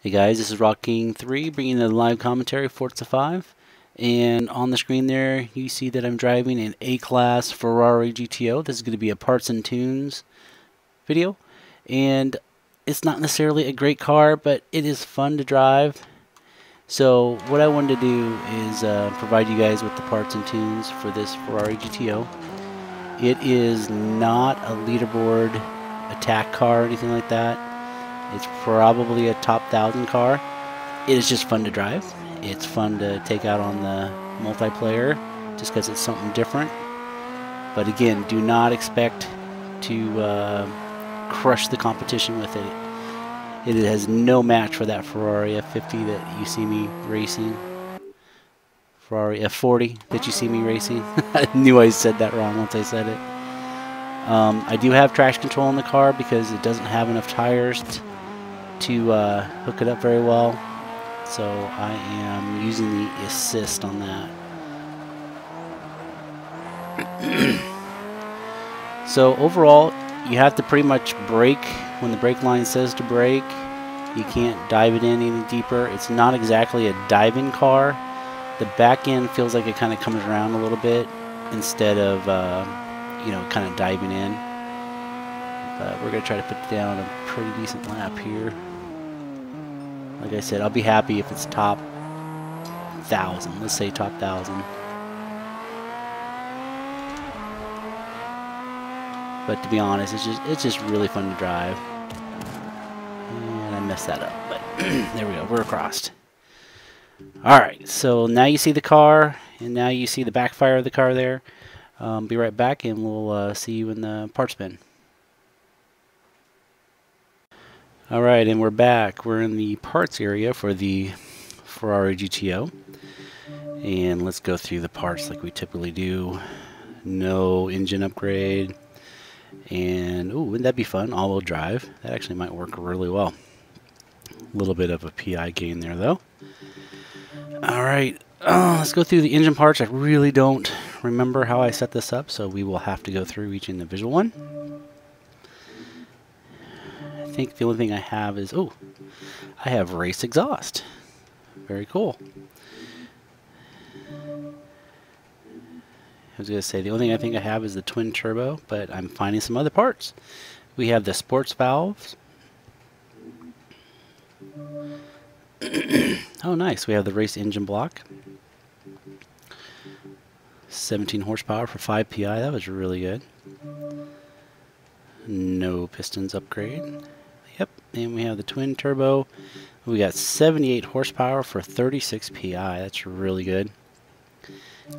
Hey guys, this is Rocking3 bringing the live commentary Forza 5, and on the screen there you see that I'm driving an A Class Ferrari GTO. This is going to be a parts and tunes video, and it's not necessarily a great car, but it is fun to drive. So what I wanted to do is provide you guys with the parts and tunes for this Ferrari GTO. It is not a leaderboard attack car or anything like that. It's probably a top 1,000 car. It is just fun to drive. It's fun to take out on the multiplayer just because it's something different. But again, do not expect to crush the competition with it. It has no match for that Ferrari F50 that you see me racing. Ferrari F40 that you see me racing. I knew I said that wrong once I said it. I do have traction control in the car because it doesn't have enough tires to hook it up very well, so I am using the assist on that. So overall, you have to pretty much brake when the brake line says to brake. You can't dive it in any deeper. It's not exactly a diving car. The back end feels like it kind of comes around a little bit instead of you know, kind of diving in. But we're going to try to put down a pretty decent lap here. Like I said, I'll be happy if it's top 1,000. Let's say top 1,000. But to be honest, it's just really fun to drive. And I messed that up, but there we go. We're across. All right, so now you see the car, and now you see the backfire of the car there. Be right back, and we'll see you in the parts bin. Alright, and we're back. We're in the parts area for the Ferrari GTO. And let's go through the parts like we typically do. No engine upgrade. And, ooh, wouldn't that be fun? All-wheel drive. That actually might work really well. A little bit of a PI gain there, though. Alright, let's go through the engine parts. I really don't remember how I set this up, so we will have to go through each individual one. I think the only thing I have is, oh, I have race exhaust. Very cool. I was going to say the only thing I think I have is the twin turbo, but I'm finding some other parts. We have the sports valves. Oh, nice. We have the race engine block. 17 horsepower for 5 PI. That was really good. No pistons upgrade. Yep, and we have the twin turbo. We got 78 horsepower for 36 PI. That's really good.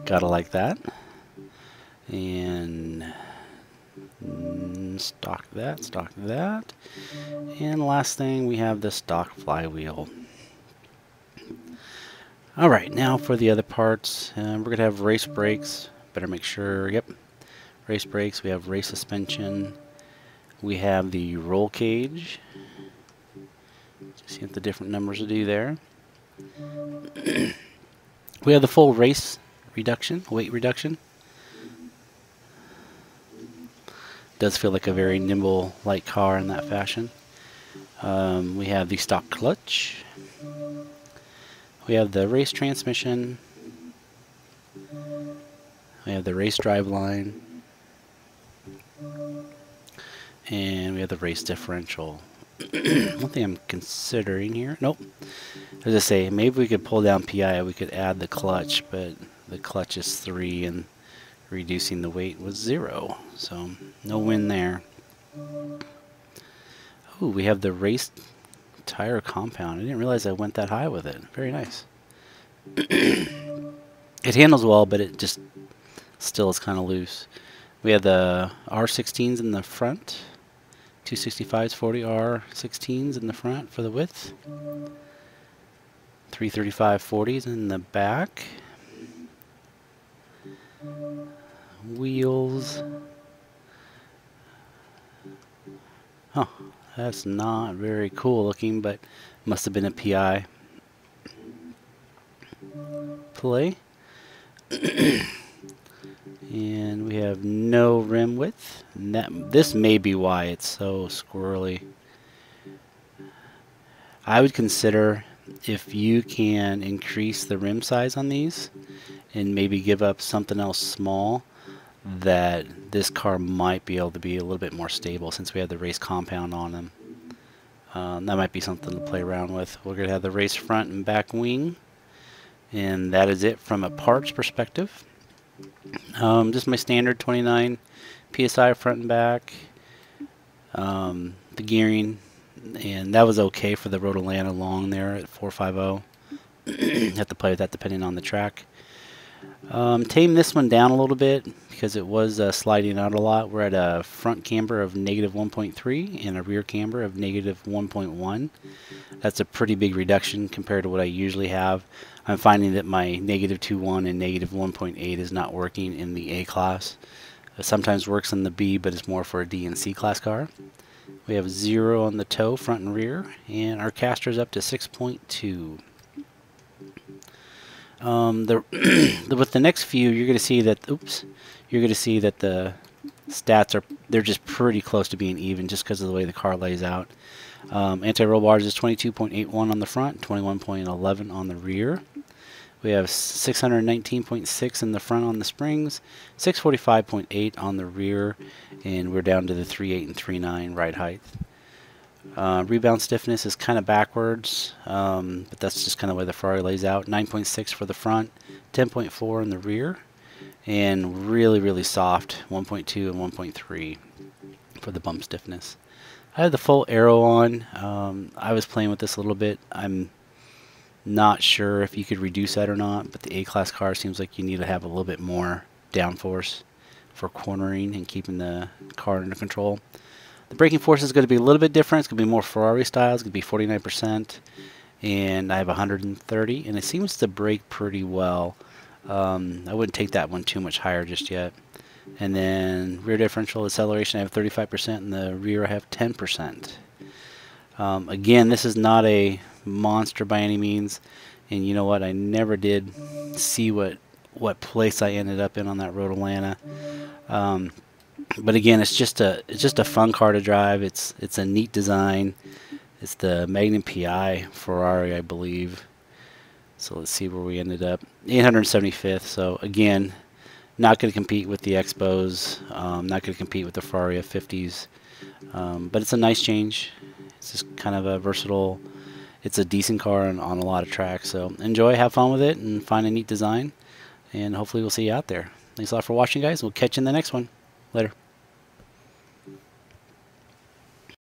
Gotta like that. And stock that, stock that. And last thing, we have the stock flywheel. Alright, now for the other parts. We're going to have race brakes. Better make sure, yep. Race brakes, we have race suspension. We have the roll cage. See what the different numbers will do there. We have the full race reduction, weight reduction. Does feel like a very nimble, light car in that fashion. We have the stock clutch. We have the race transmission. We have the race driveline. And we have the race differential. One thing I'm considering here, nope. As I say, maybe we could pull down PI, we could add the clutch, but the clutch is 3 and reducing the weight was 0. So no win there. Oh, we have the race tire compound. I didn't realize I went that high with it. Very nice. It handles well, but it just still is kind of loose. We have the R16s in the front. 265s 40 R16s in the front for the width. 335 40s in the back. Wheels. Oh, that's not very cool looking, but must have been a PI play. And we have no rim width. And this may be why it's so squirrely. I would consider, if you can increase the rim size on these and maybe give up something else small, that this car might be able to be a little bit more stable since we have the race compound on them. That might be something to play around with. We're going to have the race front and back wing, and that is it from a parts perspective. Just my standard 29 PSI front and back, the gearing, and that was okay for the Road Atlanta long there at 450. Have to play with that depending on the track. Tame this one down a little bit because it was sliding out a lot. We're at a front camber of -1.3 and a rear camber of -1.1. That's a pretty big reduction compared to what I usually have. I'm finding that my -2.1 and -1.8 is not working in the A class. It sometimes works in the B, but it's more for a D and C class car. We have 0 on the toe, front and rear, and our caster is up to 6.2. With the next few, you're going to see that, you're going to see that the stats they're just pretty close to being even just because of the way the car lays out. Anti-roll bars is 22.81 on the front, 21.11 on the rear. We have 619.6 in the front on the springs, 645.8 on the rear, and we're down to the 3.8 and 3.9 ride height. Rebound stiffness is kind of backwards, but that's just kind of the way the Ferrari lays out. 9.6 for the front, 10.4 in the rear, and really soft, 1.2 and 1.3 for the bump stiffness. I have the full aero on. I was playing with this a little bit. I'm not sure if you could reduce that or not, but the A-Class car seems like you need to have a little bit more downforce for cornering and keeping the car under control. The braking force is going to be a little bit different. It's going to be more Ferrari style. It's going to be 49%, and I have 130, and it seems to brake pretty well. I wouldn't take that one too much higher just yet. And then rear differential acceleration, I have 35%, and the rear I have 10%. Again, this is not a monster by any means, and you know what? I never did see what place I ended up in on that Road Atlanta. But again, it's just a fun car to drive. It's a neat design. It's the Magnum PI Ferrari, I believe. So let's see where we ended up. 875th. So again, not going to compete with the Expos. Not going to compete with the Ferrari F50s. But it's a nice change. It's just kind of a versatile. It's a decent car on a lot of tracks. So enjoy, have fun with it, and find a neat design. And hopefully we'll see you out there. Thanks a lot for watching, guys. We'll catch you in the next one. Later.